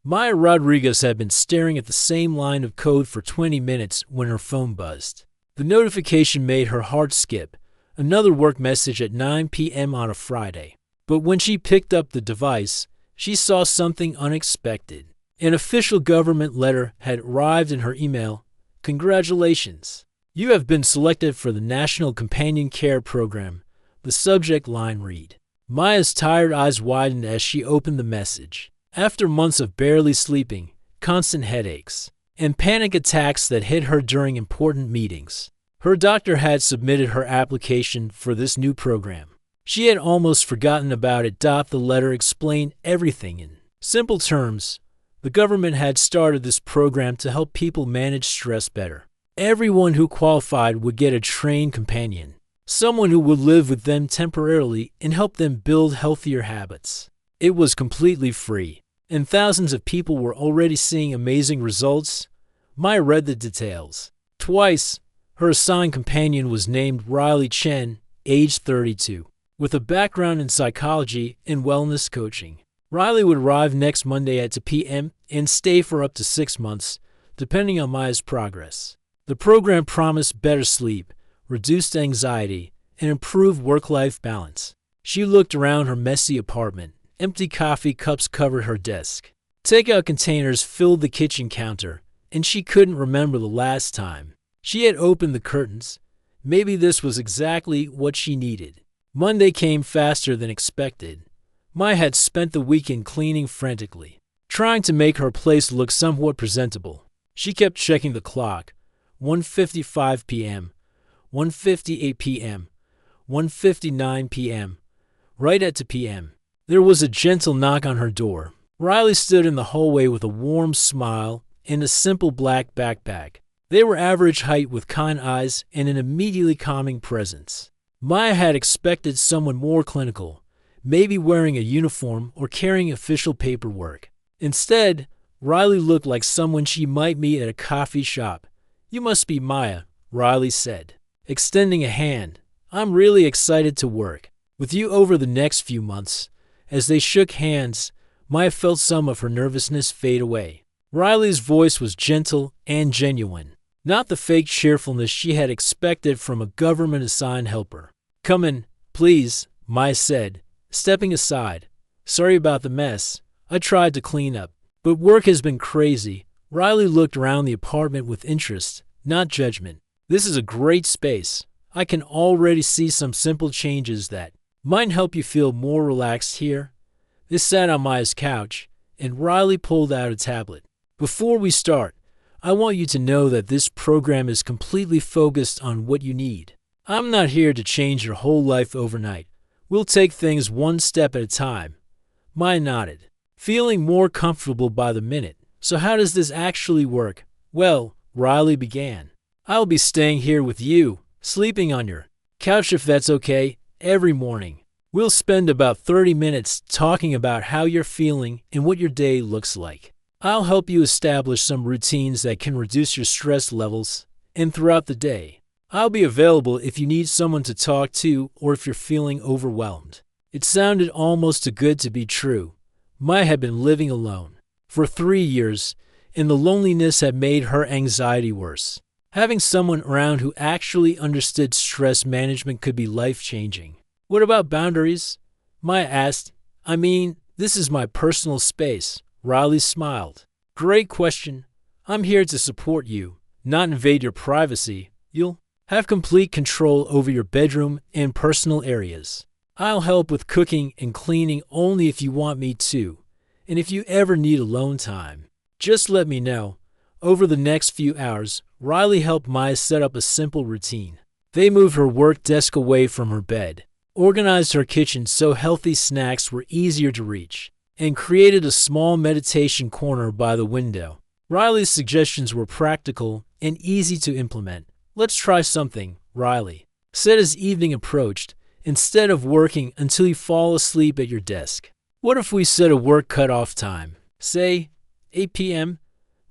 Maya Rodriguez had been staring at the same line of code for 20 minutes when her phone buzzed. The notification made her heart skip. Another work message at 9 p.m. on a Friday. But when she picked up the device, she saw something unexpected. An official government letter had arrived in her email. Congratulations! You have been selected for the National Companion Care Program. The subject line read. Maya's tired eyes widened as she opened the message. After months of barely sleeping, constant headaches, and panic attacks that hit her during important meetings, her doctor had submitted her application for this new program. She had almost forgotten about it. The letter explained everything in simple terms. The government had started this program to help people manage stress better. Everyone who qualified would get a trained companion, someone who would live with them temporarily and help them build healthier habits. It was completely free, and thousands of people were already seeing amazing results. Maya read the details. Twice, her assigned companion was named Riley Chen, age 32, with a background in psychology and wellness coaching. Riley would arrive next Monday at 2 p.m. and stay for up to 6 months, depending on Maya's progress. The program promised better sleep, reduced anxiety, and improved work-life balance. She looked around her messy apartment. Empty coffee cups covered her desk. Takeout containers filled the kitchen counter, and she couldn't remember the last time she had opened the curtains. Maybe this was exactly what she needed. Monday came faster than expected. Maya had spent the weekend cleaning frantically, trying to make her place look somewhat presentable. She kept checking the clock. 1:55 p.m., 1:58 p.m., 1:59 p.m., right at 2 p.m. There was a gentle knock on her door. Riley stood in the hallway with a warm smile and a simple black backpack. They were average height with kind eyes and an immediately calming presence. Maya had expected someone more clinical, maybe wearing a uniform or carrying official paperwork. Instead, Riley looked like someone she might meet at a coffee shop. You must be Maya, Riley said, extending a hand. I'm really excited to work with you over the next few months. As they shook hands, Maya felt some of her nervousness fade away. Riley's voice was gentle and genuine, not the fake cheerfulness she had expected from a government-assigned helper. Come in, please, Maya said, stepping aside. Sorry about the mess. I tried to clean up, but work has been crazy. Riley looked around the apartment with interest, not judgment. This is a great space. I can already see some simple changes that might help you feel more relaxed here. They sat on Maya's couch, and Riley pulled out a tablet. Before we start, I want you to know that this program is completely focused on what you need. I'm not here to change your whole life overnight. We'll take things one step at a time. Maya nodded, feeling more comfortable by the minute. So how does this actually work? Well, Riley began. I'll be staying here with you, sleeping on your couch if that's okay, every morning. We'll spend about 30 minutes talking about how you're feeling and what your day looks like. I'll help you establish some routines that can reduce your stress levels, and throughout the day, I'll be available if you need someone to talk to or if you're feeling overwhelmed. It sounded almost too good to be true. Maya had been living alone for 3 years, and the loneliness had made her anxiety worse. Having someone around who actually understood stress management could be life-changing. What about boundaries? Maya asked. I mean, this is my personal space. Riley smiled. Great question. I'm here to support you, not invade your privacy. You'll have complete control over your bedroom and personal areas. I'll help with cooking and cleaning only if you want me to. And if you ever need alone time, just let me know. Over the next few hours, Riley helped Maya set up a simple routine. They moved her work desk away from her bed, organized her kitchen so healthy snacks were easier to reach, and created a small meditation corner by the window. Riley's suggestions were practical and easy to implement. Let's try something, Riley said as evening approached, instead of working until you fall asleep at your desk. What if we set a work cutoff time? Say, 8 p.m.?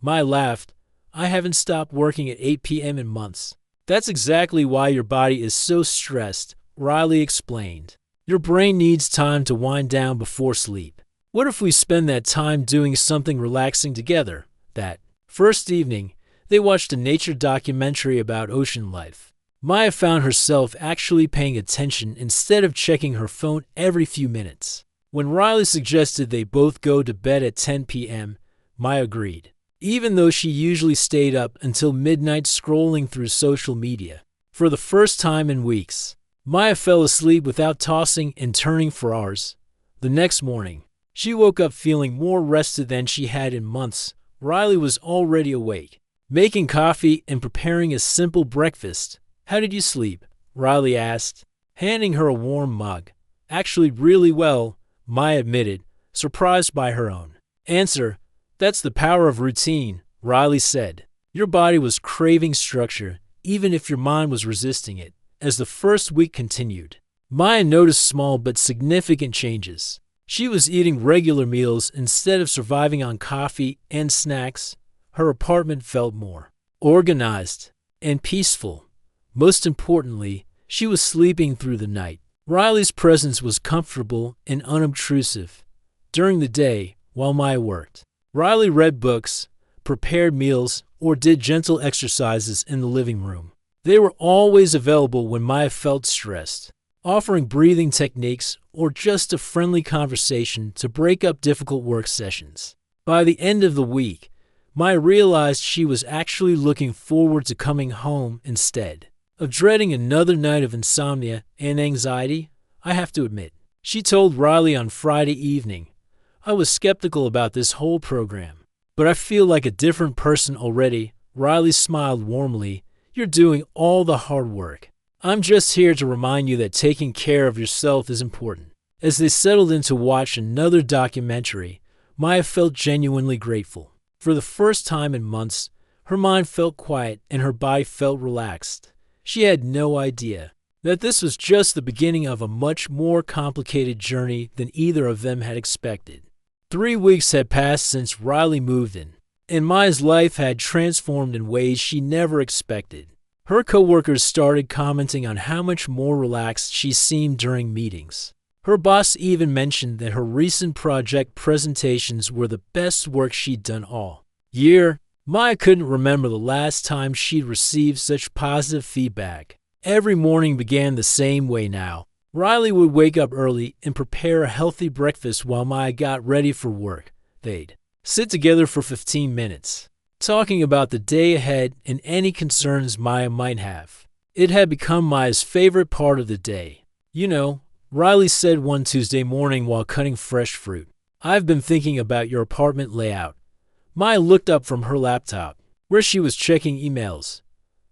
Maya laughed. I haven't stopped working at 8 p.m. in months. That's exactly why your body is so stressed, Riley explained. Your brain needs time to wind down before sleep. What if we spend that time doing something relaxing together? That first evening, they watched a nature documentary about ocean life. Maya found herself actually paying attention instead of checking her phone every few minutes. When Riley suggested they both go to bed at 10 p.m., Maya agreed, even though she usually stayed up until midnight scrolling through social media. For the first time in weeks, Maya fell asleep without tossing and turning for hours. The next morning, she woke up feeling more rested than she had in months. Riley was already awake, making coffee and preparing a simple breakfast. "How did you sleep?" Riley asked, handing her a warm mug. "Actually, really well," Maya admitted, surprised by her own answer. "That's the power of routine," Riley said. Your body was craving structure, even if your mind was resisting it. As the first week continued, Maya noticed small but significant changes. She was eating regular meals instead of surviving on coffee and snacks. Her apartment felt more organized and peaceful. Most importantly, she was sleeping through the night. Riley's presence was comfortable and unobtrusive. During the day, while Maya worked, Riley read books, prepared meals, or did gentle exercises in the living room. They were always available when Maya felt stressed, offering breathing techniques or just a friendly conversation to break up difficult work sessions. By the end of the week, Maya realized she was actually looking forward to coming home instead of dreading another night of insomnia and anxiety. "I have to admit," she told Riley on Friday evening, "I was skeptical about this whole program, but I feel like a different person already." Riley smiled warmly. "You're doing all the hard work. I'm just here to remind you that taking care of yourself is important." As they settled in to watch another documentary, Maya felt genuinely grateful. For the first time in months, her mind felt quiet and her body felt relaxed. She had no idea that this was just the beginning of a much more complicated journey than either of them had expected. 3 weeks had passed since Riley moved in, and Maya's life had transformed in ways she never expected. Her coworkers started commenting on how much more relaxed she seemed during meetings. Her boss even mentioned that her recent project presentations were the best work she'd done all year. Maya couldn't remember the last time she'd received such positive feedback. Every morning began the same way now. Riley would wake up early and prepare a healthy breakfast while Maya got ready for work. They'd sit together for 15 minutes, talking about the day ahead and any concerns Maya might have. It had become Maya's favorite part of the day. "You know," Riley said one Tuesday morning while cutting fresh fruit, "I've been thinking about your apartment layout." Maya looked up from her laptop, where she was checking emails.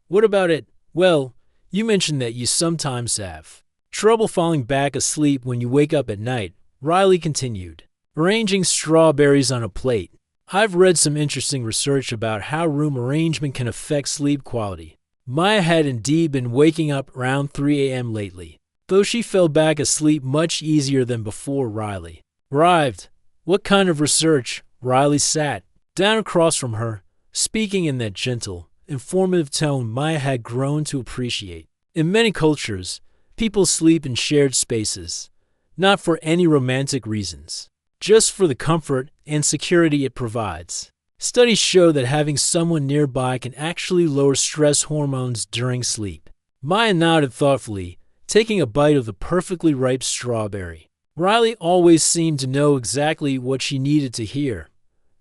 "What about it?" "Well, you mentioned that you sometimes have trouble falling back asleep when you wake up at night," Riley continued, arranging strawberries on a plate. "I've read some interesting research about how room arrangement can affect sleep quality." Maya had indeed been waking up around 3 a.m. lately, though she fell back asleep much easier than before Riley arrived. "What kind of research?" Riley sat down across from her, speaking in that gentle, informative tone Maya had grown to appreciate. In many cultures, people sleep in shared spaces, not for any romantic reasons, just for the comfort and security it provides. Studies show that having someone nearby can actually lower stress hormones during sleep. Maya nodded thoughtfully, taking a bite of the perfectly ripe strawberry. Riley always seemed to know exactly what she needed to hear.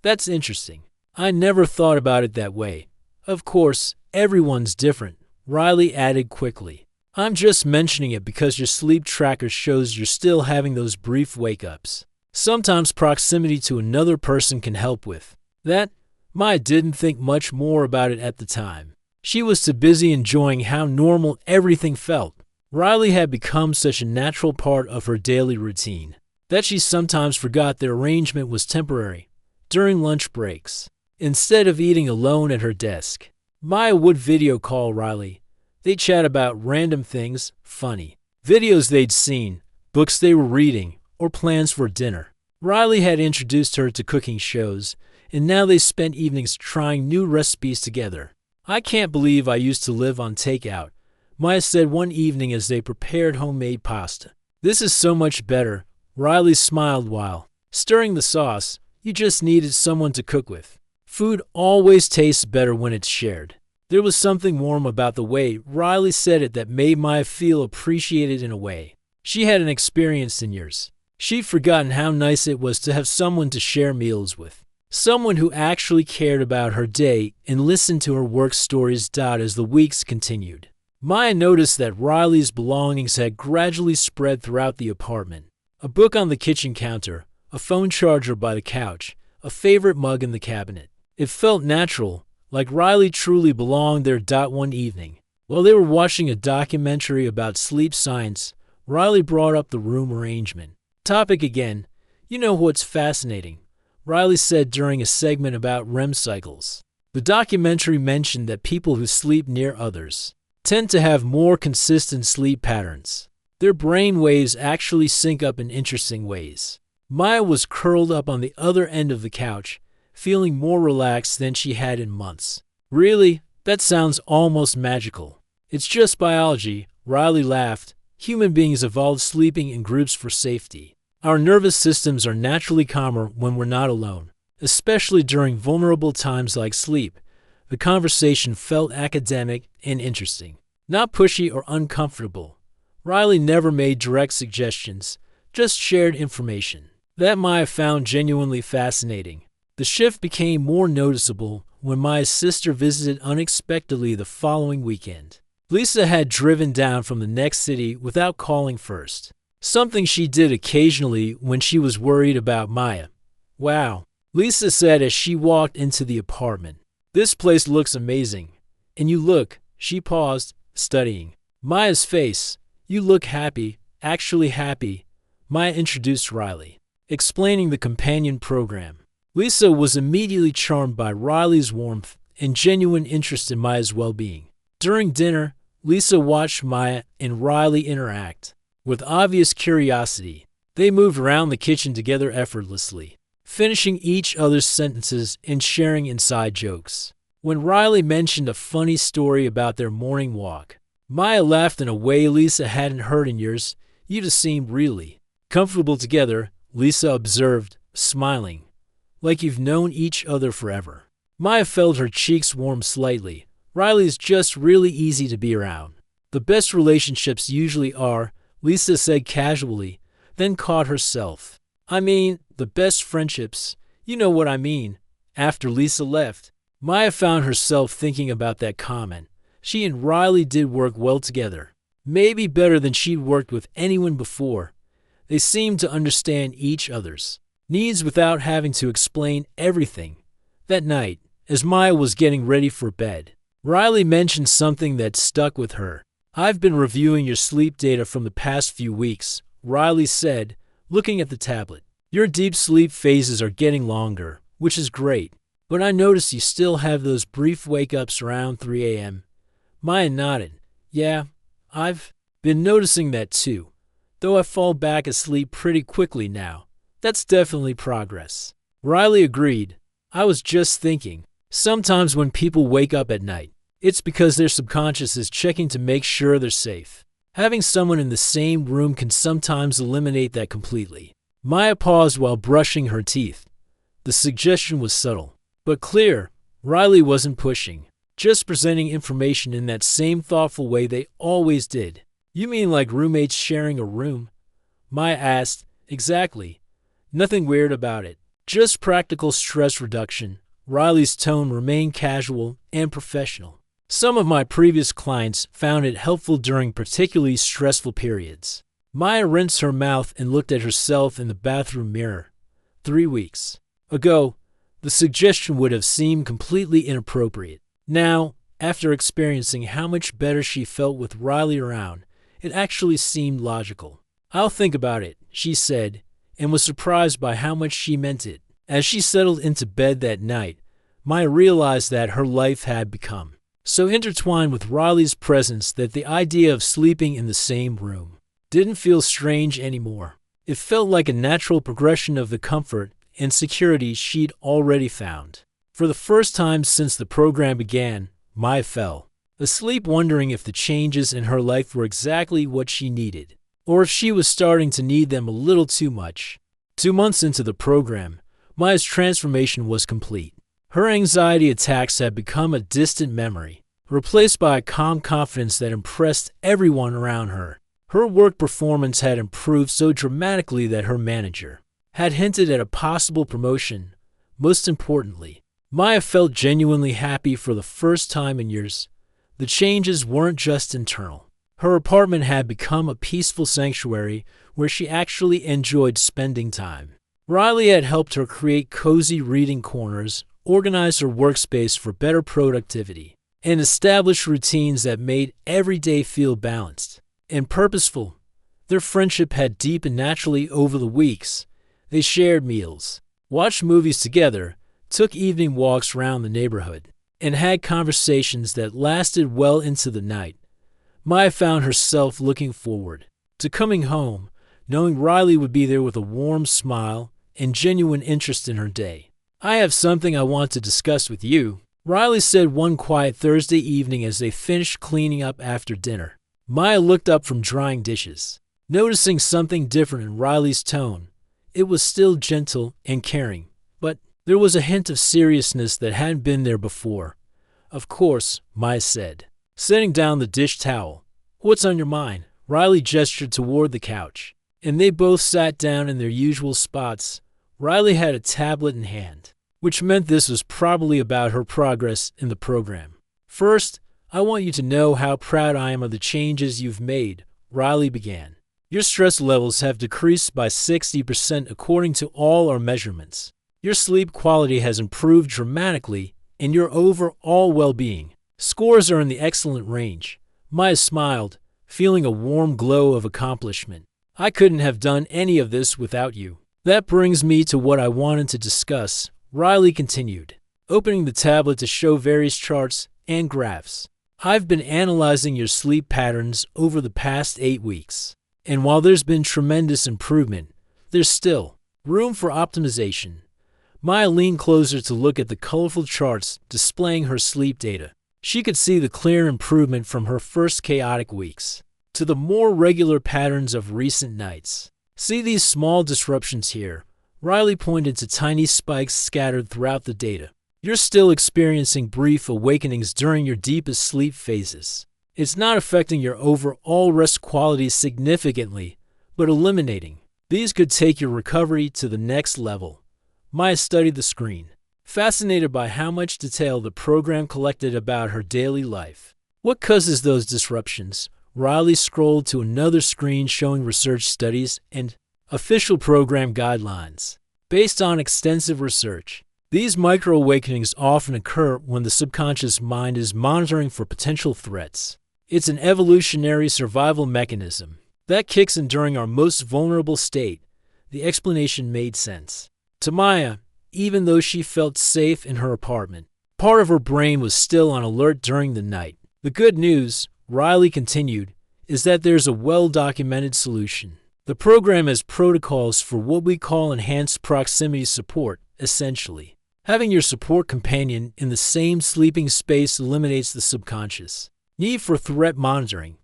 "That's interesting. I never thought about it that way. Of course, everyone's different," Riley added quickly. "I'm just mentioning it because your sleep tracker shows you're still having those brief wake-ups. Sometimes proximity to another person can help with that." Maya didn't think much more about it at the time. She was too busy enjoying how normal everything felt. Riley had become such a natural part of her daily routine that she sometimes forgot the arrangement was temporary. During lunch breaks, instead of eating alone at her desk, Maya would video call Riley. They'd chat about random things, funny videos they'd seen, books they were reading, or plans for dinner. Riley had introduced her to cooking shows, and now they spent evenings trying new recipes together. "I can't believe I used to live on takeout," Maya said one evening as they prepared homemade pasta. "This is so much better." Riley smiled while Stirring the sauce, you just needed someone to cook with. Food always tastes better when it's shared. There was something warm about the way Riley said it that made Maya feel appreciated in a way she hadn't experienced in years. She'd forgotten how nice it was to have someone to share meals with. Someone who actually cared about her day and listened to her work stories. As the weeks continued, Maya noticed that Riley's belongings had gradually spread throughout the apartment. A book on the kitchen counter, a phone charger by the couch, a favorite mug in the cabinet. It felt natural, like Riley truly belonged there. One evening, while they were watching a documentary about sleep science, Riley brought up the room arrangement topic again. You know what's fascinating? Riley said during a segment about REM cycles. The documentary mentioned that people who sleep near others tend to have more consistent sleep patterns. Their brain waves actually sync up in interesting ways. Maya was curled up on the other end of the couch, feeling more relaxed than she had in months. Really? That sounds almost magical. It's just biology, Riley laughed. Human beings evolved sleeping in groups for safety. Our nervous systems are naturally calmer when we're not alone, especially during vulnerable times like sleep. The conversation felt academic and interesting, not pushy or uncomfortable. Riley never made direct suggestions, just shared information that Maya found genuinely fascinating. The shift became more noticeable when Maya's sister visited unexpectedly the following weekend. Lisa had driven down from the next city without calling first, something she did occasionally when she was worried about Maya. "Wow," Lisa said as she walked into the apartment. "This place looks amazing. And you look," she paused, studying Maya's face. "You look happy, actually happy," Maya introduced Riley, explaining the companion program. Lisa was immediately charmed by Riley's warmth and genuine interest in Maya's well-being. During dinner, Lisa watched Maya and Riley interact. With obvious curiosity, they moved around the kitchen together effortlessly, finishing each other's sentences and sharing inside jokes. When Riley mentioned a funny story about their morning walk, Maya laughed in a way Lisa hadn't heard in years. "You two seem really comfortable together," Lisa observed, smiling, "like you've known each other forever." Maya felt her cheeks warm slightly. "Riley's just really easy to be around. The best relationships usually are," Lisa said casually, then caught herself. "I mean, the best friendships. You know what I mean." After Lisa left, Maya found herself thinking about that comment. She and Riley did work well together, maybe better than she'd worked with anyone before. They seemed to understand each other's needs without having to explain everything. That night, as Maya was getting ready for bed, Riley mentioned something that stuck with her. "I've been reviewing your sleep data from the past few weeks," Riley said, looking at the tablet. "Your deep sleep phases are getting longer, which is great, but I notice you still have those brief wake-ups around 3 a.m. Maya nodded. "Yeah, I've been noticing that too, though I fall back asleep pretty quickly now. That's definitely progress." Riley agreed. "I was just thinking, sometimes when people wake up at night, it's because their subconscious is checking to make sure they're safe. Having someone in the same room can sometimes eliminate that completely." Maya paused while brushing her teeth. The suggestion was subtle, but clear. Riley wasn't pushing, just presenting information in that same thoughtful way they always did. "You mean like roommates sharing a room?" Maya asked. "Exactly. Nothing weird about it. Just practical stress reduction." Riley's tone remained casual and professional. "Some of my previous clients found it helpful during particularly stressful periods." Maya rinsed her mouth and looked at herself in the bathroom mirror. 3 weeks ago, the suggestion would have seemed completely inappropriate. Now, after experiencing how much better she felt with Riley around, it actually seemed logical. "I'll think about it," she said, and was surprised by how much she meant it. As she settled into bed that night, Maya realized that her life had become so intertwined with Riley's presence that the idea of sleeping in the same room didn't feel strange anymore. It felt like a natural progression of the comfort and security she'd already found. For the first time since the program began, Maya fell asleep wondering if the changes in her life were exactly what she needed, or if she was starting to need them a little too much. 2 months into the program, Maya's transformation was complete. Her anxiety attacks had become a distant memory, replaced by a calm confidence that impressed everyone around her. Her work performance had improved so dramatically that her manager had hinted at a possible promotion. Most importantly, Maya felt genuinely happy for the first time in years. The changes weren't just internal. Her apartment had become a peaceful sanctuary where she actually enjoyed spending time. Riley had helped her create cozy reading corners, organize her workspace for better productivity, and establish routines that made every day feel balanced and purposeful. Their friendship had deepened naturally over the weeks. They shared meals, watched movies together, took evening walks around the neighborhood, and had conversations that lasted well into the night. Maya found herself looking forward to coming home, knowing Riley would be there with a warm smile and genuine interest in her day. "I have something I want to discuss with you," Riley said one quiet Thursday evening as they finished cleaning up after dinner. Maya looked up from drying dishes, noticing something different in Riley's tone. It was still gentle and caring, but there was a hint of seriousness that hadn't been there before. "Of course," Maya said, setting down the dish towel. "What's on your mind?" Riley gestured toward the couch, and they both sat down in their usual spots. Riley had a tablet in hand, which meant this was probably about her progress in the program. "First, I want you to know how proud I am of the changes you've made," Riley began. "Your stress levels have decreased by 60% according to all our measurements. Your sleep quality has improved dramatically, and your overall well-being scores are in the excellent range." Maya smiled, feeling a warm glow of accomplishment. "I couldn't have done any of this without you." "That brings me to what I wanted to discuss," Riley continued, opening the tablet to show various charts and graphs. "I've been analyzing your sleep patterns over the past 8 weeks, and while there's been tremendous improvement, there's still room for optimization." Maya leaned closer to look at the colorful charts displaying her sleep data. She could see the clear improvement from her first chaotic weeks to the more regular patterns of recent nights. "See these small disruptions here?" Riley pointed to tiny spikes scattered throughout the data. "You're still experiencing brief awakenings during your deepest sleep phases. It's not affecting your overall rest quality significantly, but eliminating these could take your recovery to the next level." Maya studied the screen, fascinated by how much detail the program collected about her daily life. "What causes those disruptions?" Riley scrolled to another screen showing research studies and official program guidelines. Based on extensive research, these micro-awakenings often occur when the subconscious mind is monitoring for potential threats. It's an evolutionary survival mechanism that kicks in during our most vulnerable state. The explanation made sense to Maya, even though she felt safe in her apartment. Part of her brain was still on alert during the night. "The good news," Riley continued, "is that there's a well-documented solution. The program has protocols for what we call enhanced proximity support, essentially. Having your support companion in the same sleeping space eliminates the subconscious need for threat monitoring."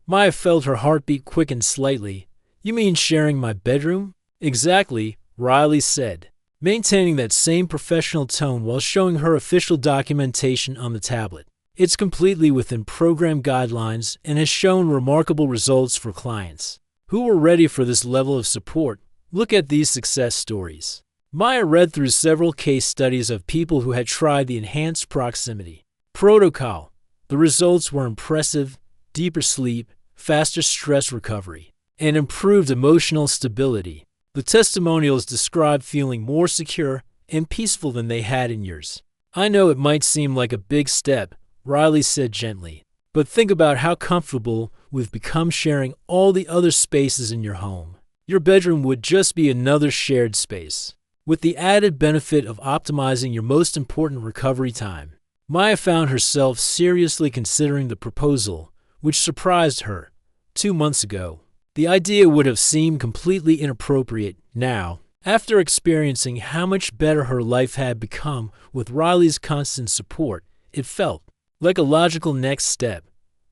Maya felt her heartbeat quicken slightly. "You mean sharing my bedroom?" "Exactly," Riley said, maintaining that same professional tone while showing her official documentation on the tablet. "It's completely within program guidelines and has shown remarkable results for clients who were ready for this level of support. Look at these success stories." Maya read through several case studies of people who had tried the enhanced proximity protocol. The results were impressive: deeper sleep, faster stress recovery, and improved emotional stability. The testimonials described feeling more secure and peaceful than they had in years. "I know it might seem like a big step," Riley said gently, "but think about how comfortable we've become sharing all the other spaces in your home. Your bedroom would just be another shared space, with the added benefit of optimizing your most important recovery time." Maya found herself seriously considering the proposal, which surprised her. 2 months ago, the idea would have seemed completely inappropriate. Now, after experiencing how much better her life had become with Riley's constant support, it felt like a logical next step.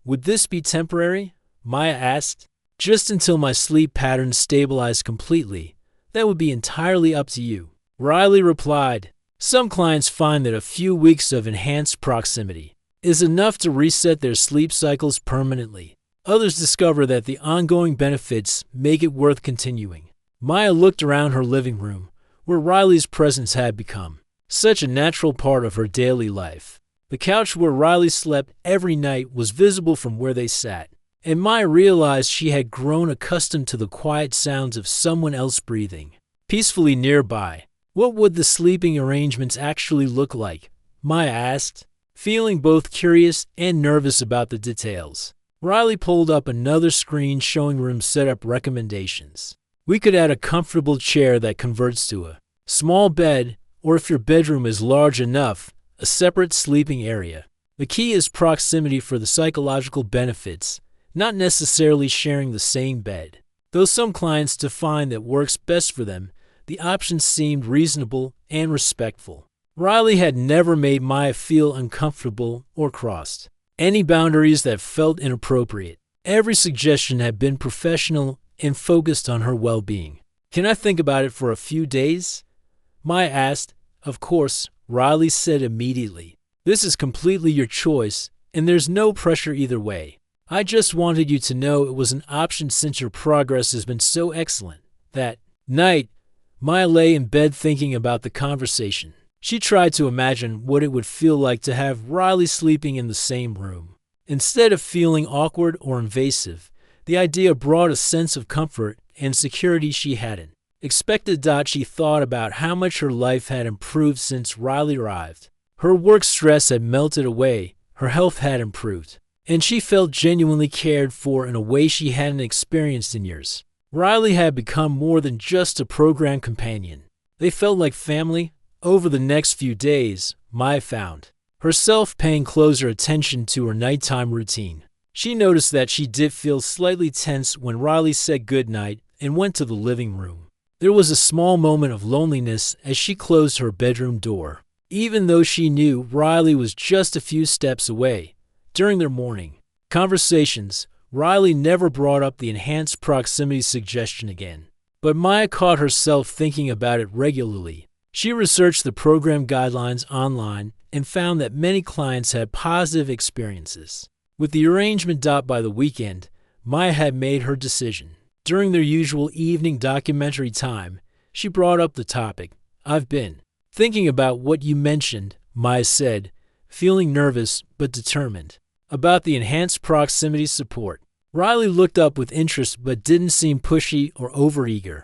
"Would this be temporary?" Maya asked. "Just until my sleep patterns stabilize completely. That would be entirely up to you. Riley replied, some clients find that a few weeks of enhanced proximity is enough to reset their sleep cycles permanently. Others discover that the ongoing benefits make it worth continuing. Maya looked around her living room, where Riley's presence had become such a natural part of her daily life. The couch where Riley slept every night was visible from where they sat, and Maya realized she had grown accustomed to the quiet sounds of someone else breathing peacefully nearby. What would the sleeping arrangements actually look like? Maya asked, feeling both curious and nervous about the details. Riley pulled up another screen showing room setup recommendations. We could add a comfortable chair that converts to a small bed, or if your bedroom is large enough, a separate sleeping area. The key is proximity for the psychological benefits, not necessarily sharing the same bed. Though some clients define that works best for them, the options seemed reasonable and respectful. Riley had never made Maya feel uncomfortable or crossed any boundaries that felt inappropriate. Every suggestion had been professional and focused on her well-being. Can I think about it for a few days? Maya asked. Of course, Riley said immediately. This is completely your choice, and there's no pressure either way. I just wanted you to know it was an option since your progress has been so excellent. That night, Maya lay in bed thinking about the conversation. She tried to imagine what it would feel like to have Riley sleeping in the same room. Instead of feeling awkward or invasive, the idea brought a sense of comfort and security she hadn't expected. She thought about how much her life had improved since Riley arrived. Her work stress had melted away, her health had improved, and she felt genuinely cared for in a way she hadn't experienced in years. Riley had become more than just a program companion. They felt like family. Over the next few days, Maya found herself paying closer attention to her nighttime routine. She noticed that she did feel slightly tense when Riley said goodnight and went to the living room. There was a small moment of loneliness as she closed her bedroom door. Even though she knew Riley was just a few steps away, during their morning conversations, Riley never brought up the enhanced proximity suggestion again. But Maya caught herself thinking about it regularly. She researched the program guidelines online and found that many clients had positive experiences with the arrangement. By the weekend, Maya had made her decision. During their usual evening documentary time, she brought up the topic. I've been thinking about what you mentioned, Maya said, feeling nervous but determined about the enhanced proximity support. Riley looked up with interest but didn't seem pushy or overeager.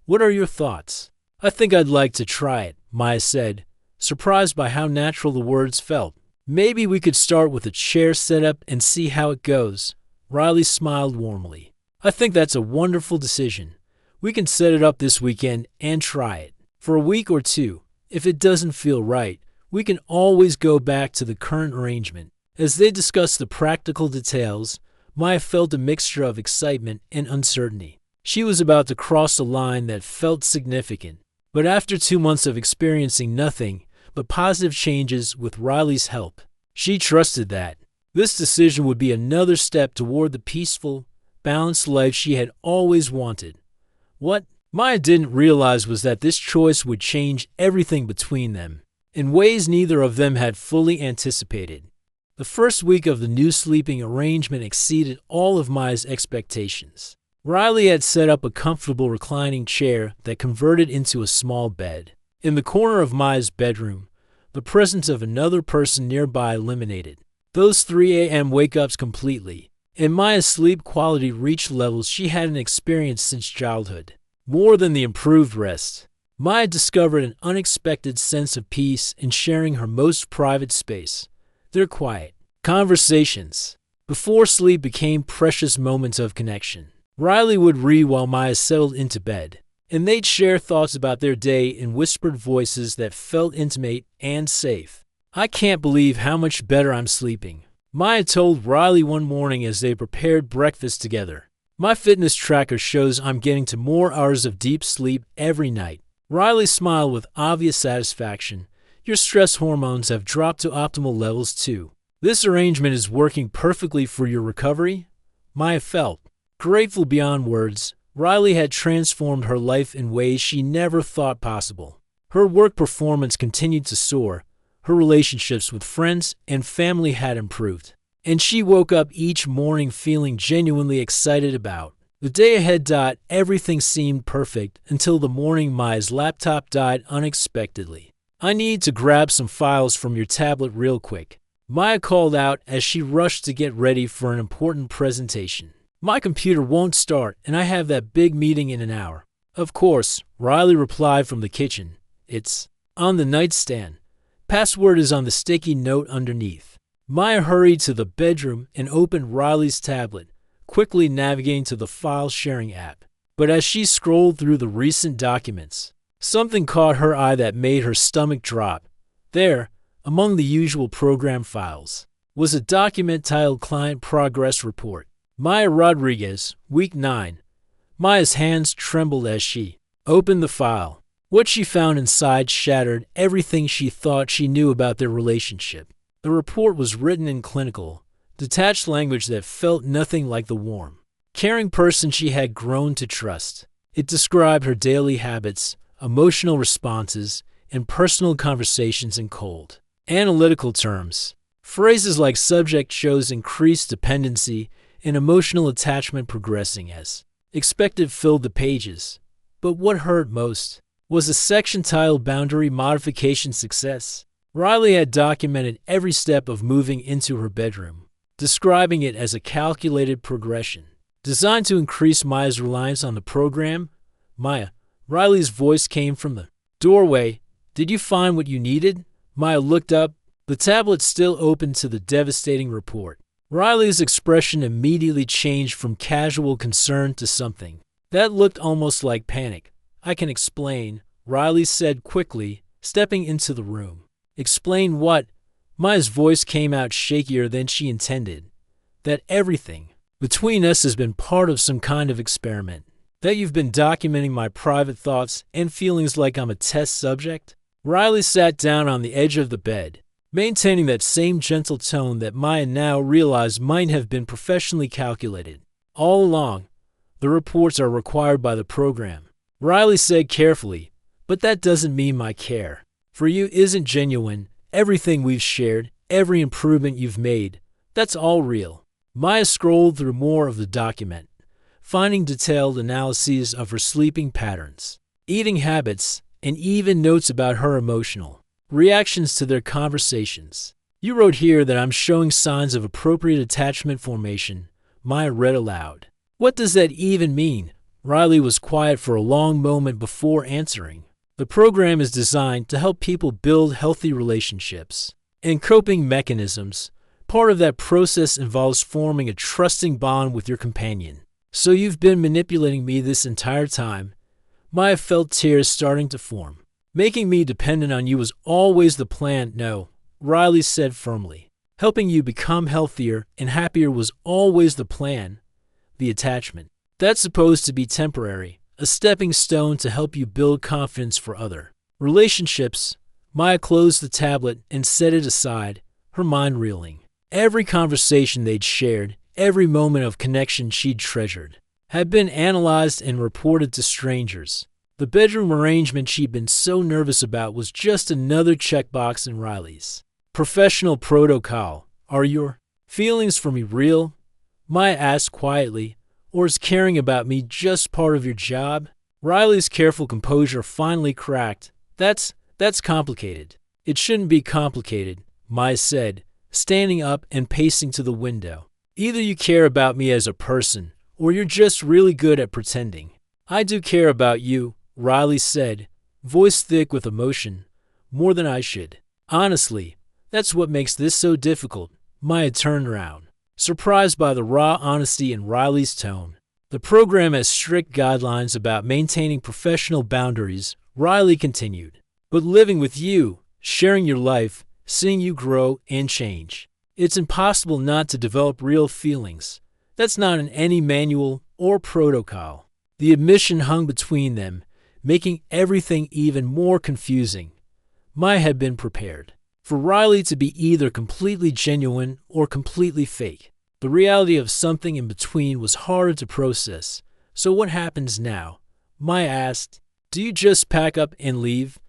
What are your thoughts? I think I'd like to try it, Maya said, surprised by how natural the words felt. Maybe we could start with a chair setup and see how it goes. Riley smiled warmly. I think that's a wonderful decision. We can set it up this weekend and try it. For a week or two, if it doesn't feel right, we can always go back to the current arrangement. As they discussed the practical details, Maya felt a mixture of excitement and uncertainty. She was about to cross a line that felt significant. But after 2 months of experiencing nothing but positive changes with Riley's help, she trusted that this decision would be another step toward the peaceful, balanced life she had always wanted. What Maya didn't realize was that this choice would change everything between them, in ways neither of them had fully anticipated. The first week of the new sleeping arrangement exceeded all of Maya's expectations. Riley had set up a comfortable reclining chair that converted into a small bed. In the corner of Maya's bedroom, the presence of another person nearby eliminated those 3 a.m. wake-ups completely, and Maya's sleep quality reached levels she hadn't experienced since childhood. More than the improved rest, Maya discovered an unexpected sense of peace in sharing her most private space. Their quiet conversations before sleep became precious moments of connection. Riley would read while Maya settled into bed, and they'd share thoughts about their day in whispered voices that felt intimate and safe. I can't believe how much better I'm sleeping, Maya told Riley one morning as they prepared breakfast together. My fitness tracker shows I'm getting to more hours of deep sleep every night. Riley smiled with obvious satisfaction. Your stress hormones have dropped to optimal levels too. This arrangement is working perfectly for your recovery? Maya felt grateful beyond words. Riley had transformed her life in ways she never thought possible. Her work performance continued to soar, her relationships with friends and family had improved, and she woke up each morning feeling genuinely excited about the day ahead. Everything seemed perfect until the morning Maya's laptop died unexpectedly. "I need to grab some files from your tablet real quick," Maya called out as she rushed to get ready for an important presentation. "My computer won't start, and I have that big meeting in an hour." "Of course," Riley replied from the kitchen. "It's on the nightstand. Password is on the sticky note underneath." Maya hurried to the bedroom and opened Riley's tablet, quickly navigating to the file-sharing app. But as she scrolled through the recent documents, something caught her eye that made her stomach drop. There, among the usual program files, was a document titled Client Progress Report. Maya Rodriguez, Week 9. Maya's hands trembled as she opened the file. What she found inside shattered everything she thought she knew about their relationship. The report was written in clinical, detached language that felt nothing like the warm, caring person she had grown to trust. It described her daily habits, emotional responses, and personal conversations in cold, analytical terms. Phrases like subject shows increased dependency and emotional attachment progressing as expected filled the pages. But what hurt most was a section titled Boundary Modification Success. Riley had documented every step of moving into her bedroom, describing it as a calculated progression, designed to increase Maya's reliance on the program. "Maya," Riley's voice came from the doorway. "Did you find what you needed?" Maya looked up, the tablet still open to the devastating report. Riley's expression immediately changed from casual concern to something that looked almost like panic. "I can explain," Riley said quickly, stepping into the room. "Explain what?" Maya's voice came out shakier than she intended. "That everything between us has been part of some kind of experiment. That you've been documenting my private thoughts and feelings like I'm a test subject." Riley sat down on the edge of the bed, maintaining that same gentle tone that Maya now realized might have been professionally calculated. "All along, the reports are required by the program," Riley said carefully, "but that doesn't mean my care for you isn't genuine. Everything we've shared, every improvement you've made, that's all real." Maya scrolled through more of the document, finding detailed analyses of her sleeping patterns, eating habits, and even notes about her emotional reactions to their conversations. "You wrote here that I'm showing signs of appropriate attachment formation," Maya read aloud. "What does that even mean?" Riley was quiet for a long moment before answering. "The program is designed to help people build healthy relationships and coping mechanisms. Part of that process involves forming a trusting bond with your companion. So you've been manipulating me this entire time." Maya felt tears starting to form. "Making me dependent on you was always the plan." "No," Riley said firmly. "Helping you become healthier and happier was always the plan. The attachment, that's supposed to be temporary, a stepping stone to help you build confidence for other relationships." Maya closed the tablet and set it aside, her mind reeling. Every conversation they'd shared, every moment of connection she'd treasured, had been analyzed and reported to strangers. The bedroom arrangement she'd been so nervous about was just another checkbox in Riley's professional protocol. "Are your feelings for me real?" Maya asked quietly. "Or is caring about me just part of your job?" Riley's careful composure finally cracked. That's complicated." "It shouldn't be complicated," Maya said, standing up and pacing to the window. "Either you care about me as a person, or you're just really good at pretending." "I do care about you," Riley said, voice thick with emotion. "More than I should. Honestly, that's what makes this so difficult." Maya turned around, surprised by the raw honesty in Riley's tone. "The program has strict guidelines about maintaining professional boundaries," Riley continued. "But living with you, sharing your life, seeing you grow and change, it's impossible not to develop real feelings. That's not in any manual or protocol." The admission hung between them, making everything even more confusing. Maya had been prepared for Riley to be either completely genuine or completely fake. The reality of something in between was harder to process, "So what happens now?" Maya asked. "Do you just pack up and leave?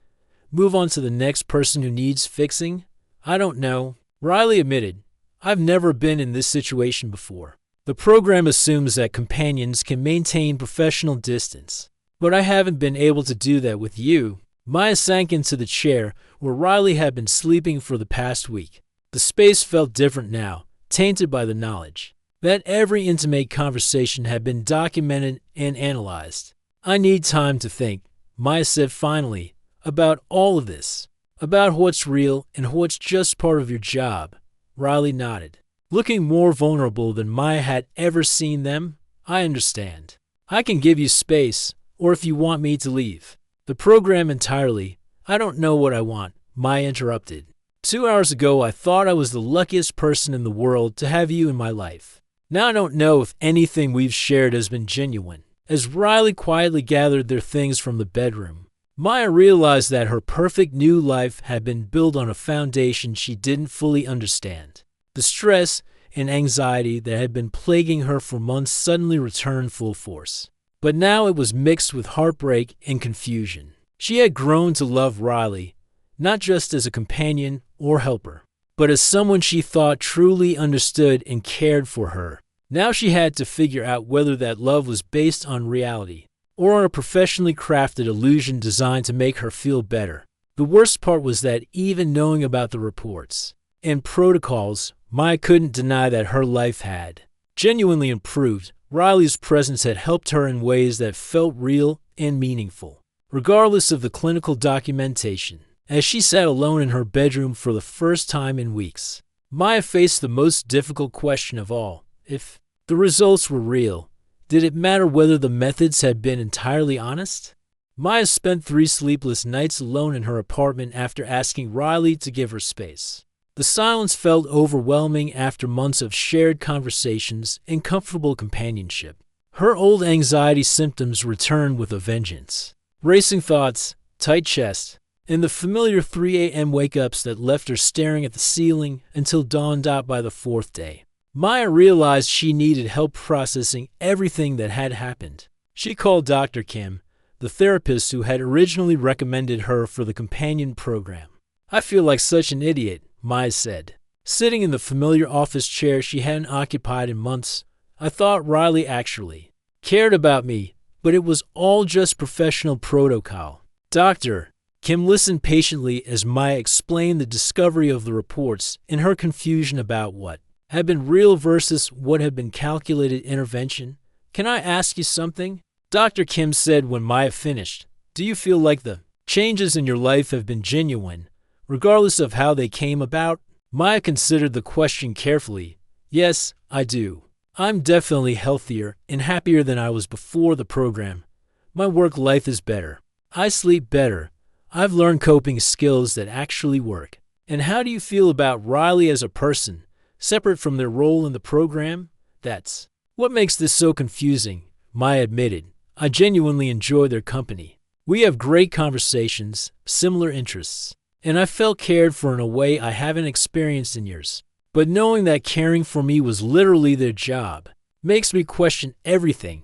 Move on to the next person who needs fixing?" "I don't know," Riley admitted. "I've never been in this situation before. The program assumes that companions can maintain professional distance, but I haven't been able to do that with you." Maya sank into the chair where Riley had been sleeping for the past week. The space felt different now, tainted by the knowledge that every intimate conversation had been documented and analyzed. "I need time to think," Maya said finally, "about all of this, about what's real and what's just part of your job." Riley nodded, looking more vulnerable than Maya had ever seen them. "I understand. I can give you space, or if you want me to leave the program entirely." "I don't know what I want," Maya interrupted. 2 hours ago, I thought I was the luckiest person in the world to have you in my life. Now I don't know if anything we've shared has been genuine." As Riley quietly gathered their things from the bedroom, Maya realized that her perfect new life had been built on a foundation she didn't fully understand. The stress and anxiety that had been plaguing her for months suddenly returned full force. But now it was mixed with heartbreak and confusion. She had grown to love Riley, not just as a companion or helper, but as someone she thought truly understood and cared for her. Now she had to figure out whether that love was based on reality or on a professionally crafted illusion designed to make her feel better. The worst part was that even knowing about the reports and protocols, Maya couldn't deny that her life had genuinely improved. Riley's presence had helped her in ways that felt real and meaningful, regardless of the clinical documentation. As she sat alone in her bedroom for the first time in weeks, Maya faced the most difficult question of all. If the results were real, did it matter whether the methods had been entirely honest? Maya spent 3 sleepless nights alone in her apartment after asking Riley to give her space. The silence felt overwhelming after months of shared conversations and comfortable companionship. Her old anxiety symptoms returned with a vengeance. Racing thoughts, tight chest, and the familiar 3 a.m. wake-ups that left her staring at the ceiling until dawned out by the 4th day. Maya realized she needed help processing everything that had happened. She called Dr. Kim, the therapist who had originally recommended her for the companion program. "I feel like such an idiot," Maya said, sitting in the familiar office chair she hadn't occupied in months. "I thought Riley actually cared about me, but it was all just professional protocol." "Doctor," Kim listened patiently as Maya explained the discovery of the reports and her confusion about what had been real versus what had been calculated intervention. "Can I ask you something?" Dr. Kim said when Maya finished. "Do you feel like the changes in your life have been genuine, regardless of how they came about?" Maya considered the question carefully. "Yes, I do. I'm definitely healthier and happier than I was before the program. My work life is better. I sleep better. I've learned coping skills that actually work." "And how do you feel about Riley as a person, separate from their role in the program?" "That's what makes this so confusing," Maya admitted. "I genuinely enjoy their company. We have great conversations, similar interests, and I felt cared for in a way I haven't experienced in years. But knowing that caring for me was literally their job makes me question everything."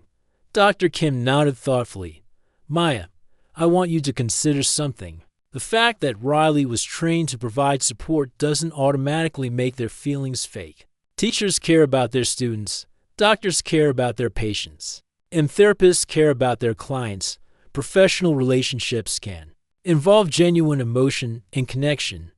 Dr. Kim nodded thoughtfully. "Maya, I want you to consider something. The fact that Riley was trained to provide support doesn't automatically make their feelings fake. Teachers care about their students, doctors care about their patients, and therapists care about their clients. Professional relationships can involve genuine emotion and connection."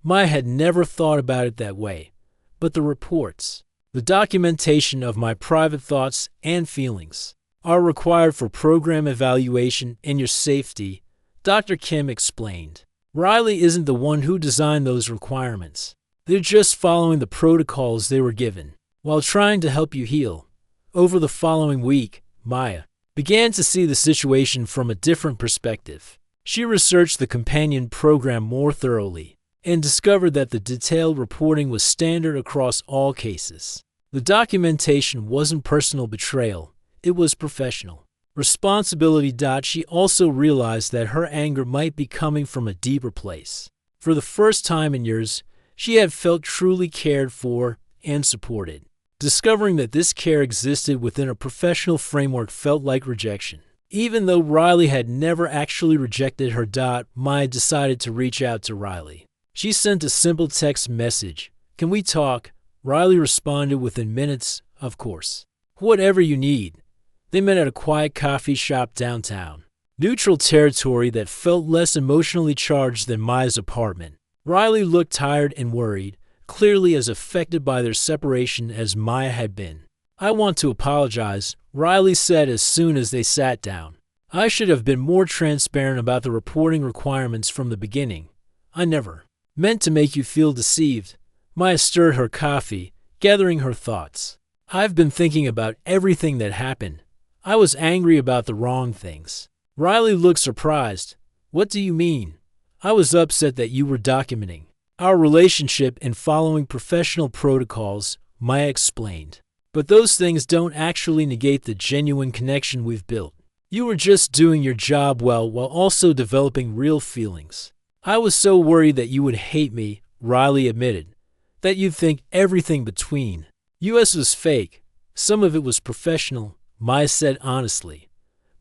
Maya had never thought about it that way, but the reports, the documentation of my private thoughts and feelings, are required for program evaluation and your safety, Dr. Kim explained. "Riley isn't the one who designed those requirements. They're just following the protocols they were given, while trying to help you heal." Over the following week, Maya began to see the situation from a different perspective. She researched the companion program more thoroughly and discovered that the detailed reporting was standard across all cases. The documentation wasn't personal betrayal, it was professional responsibility. She also realized that her anger might be coming from a deeper place. For the first time in years, she had felt truly cared for and supported. Discovering that this care existed within a professional framework felt like rejection. Even though Riley had never actually rejected her, Maya decided to reach out to Riley. She sent a simple text message. "Can we talk?" Riley responded within minutes, "Of course. Whatever you need." They met at a quiet coffee shop downtown. Neutral territory that felt less emotionally charged than Maya's apartment. Riley looked tired and worried, clearly as affected by their separation as Maya had been. "I want to apologize," Riley said as soon as they sat down. "I should have been more transparent about the reporting requirements from the beginning. I never meant to make you feel deceived." Maya stirred her coffee, gathering her thoughts. "I've been thinking about everything that happened. I was angry about the wrong things." Riley looked surprised. "What do you mean?" "I was upset that you were documenting our relationship and following professional protocols," Maya explained. "But those things don't actually negate the genuine connection we've built. You were just doing your job well while also developing real feelings." "I was so worried that you would hate me," Riley admitted. "That you'd think everything between us was fake. Some of it was professional," Maya said honestly.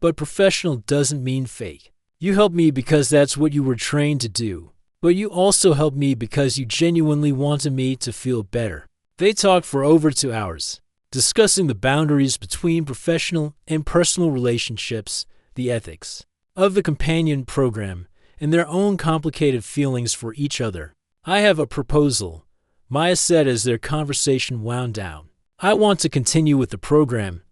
"But professional doesn't mean fake. You helped me because that's what you were trained to do. But you also helped me because you genuinely wanted me to feel better." They talked for over 2 hours, discussing the boundaries between professional and personal relationships, the ethics of the companion program, and their own complicated feelings for each other. "I have a proposal," Maya said as their conversation wound down. "I want to continue with the program,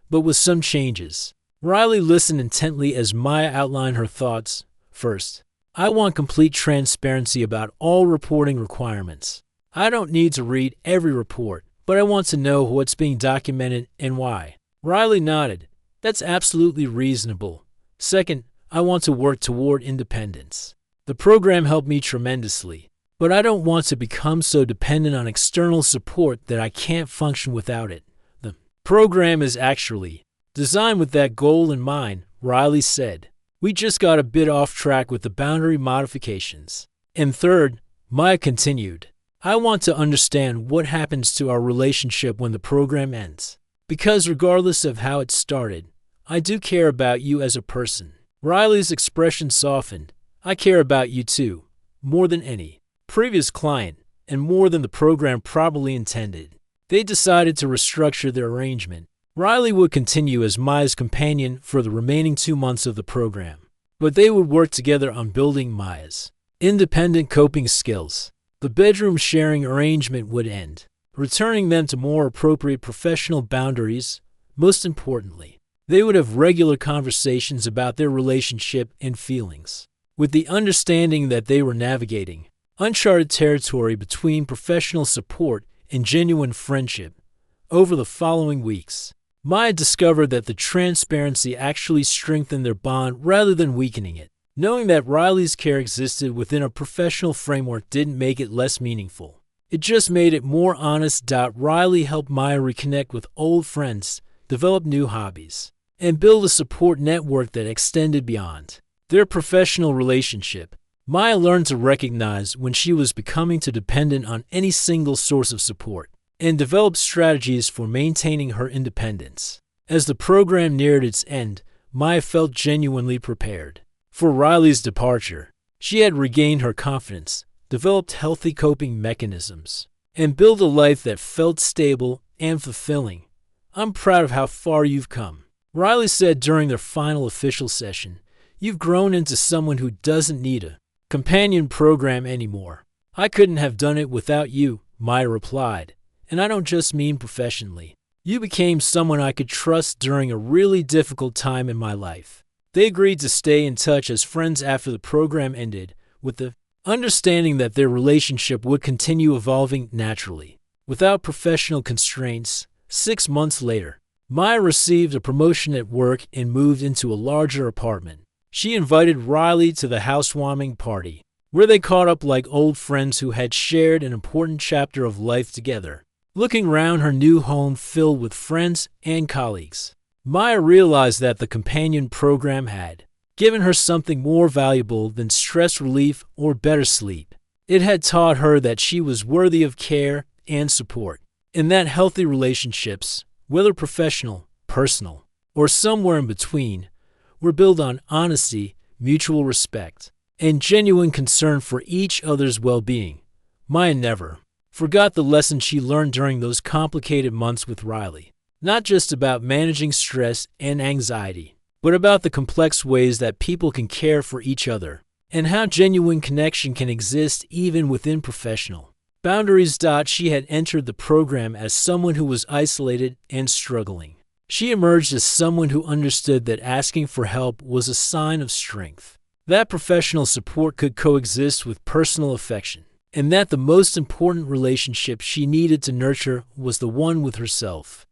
but with some changes." Riley listened intently as Maya outlined her thoughts. "First, I want complete transparency about all reporting requirements. I don't need to read every report, but I want to know what's being documented and why." Riley nodded. "That's absolutely reasonable." "Second, I want to work toward independence. The program helped me tremendously, but I don't want to become so dependent on external support that I can't function without it. The program is actually designed with that goal in mind," Riley said. "We just got a bit off track with the boundary modifications." "And third," Maya continued, "I want to understand what happens to our relationship when the program ends. Because regardless of how it started, I do care about you as a person." Riley's expression softened. "I care about you too, more than any previous client, and more than the program probably intended." They decided to restructure their arrangement. Riley would continue as Maya's companion for the remaining 2 months of the program, but they would work together on building Maya's independent coping skills. The bedroom sharing arrangement would end, returning them to more appropriate professional boundaries. Most importantly, they would have regular conversations about their relationship and feelings, with the understanding that they were navigating uncharted territory between professional support and genuine friendship. Over the following weeks, Maya discovered that the transparency actually strengthened their bond rather than weakening it. Knowing that Riley's care existed within a professional framework didn't make it less meaningful. It just made it more honest. Riley helped Maya reconnect with old friends, develop new hobbies, and build a support network that extended beyond their professional relationship. Maya learned to recognize when she was becoming too dependent on any single source of support, and developed strategies for maintaining her independence. As the program neared its end, Maya felt genuinely prepared for Riley's departure. She had regained her confidence, developed healthy coping mechanisms, and built a life that felt stable and fulfilling. "I'm proud of how far you've come," Riley said during their final official session. "You've grown into someone who doesn't need a companion program anymore." "I couldn't have done it without you," Maya replied. "And I don't just mean professionally. You became someone I could trust during a really difficult time in my life." They agreed to stay in touch as friends after the program ended, with the understanding that their relationship would continue evolving naturally, without professional constraints. 6 months later, Maya received a promotion at work and moved into a larger apartment. She invited Riley to the housewarming party, where they caught up like old friends who had shared an important chapter of life together. Looking around her new home filled with friends and colleagues, Maya realized that the companion program had given her something more valuable than stress relief or better sleep. It had taught her that she was worthy of care and support. and that healthy relationships, whether professional, personal, or somewhere in between, were built on honesty, mutual respect, and genuine concern for each other's well-being. Maya never forgot the lesson she learned during those complicated months with Riley, not just about managing stress and anxiety, but about the complex ways that people can care for each other, and how genuine connection can exist even within professional boundaries. She had entered the program as someone who was isolated and struggling. She emerged as someone who understood that asking for help was a sign of strength, that professional support could coexist with personal affection, and that the most important relationship she needed to nurture was the one with herself.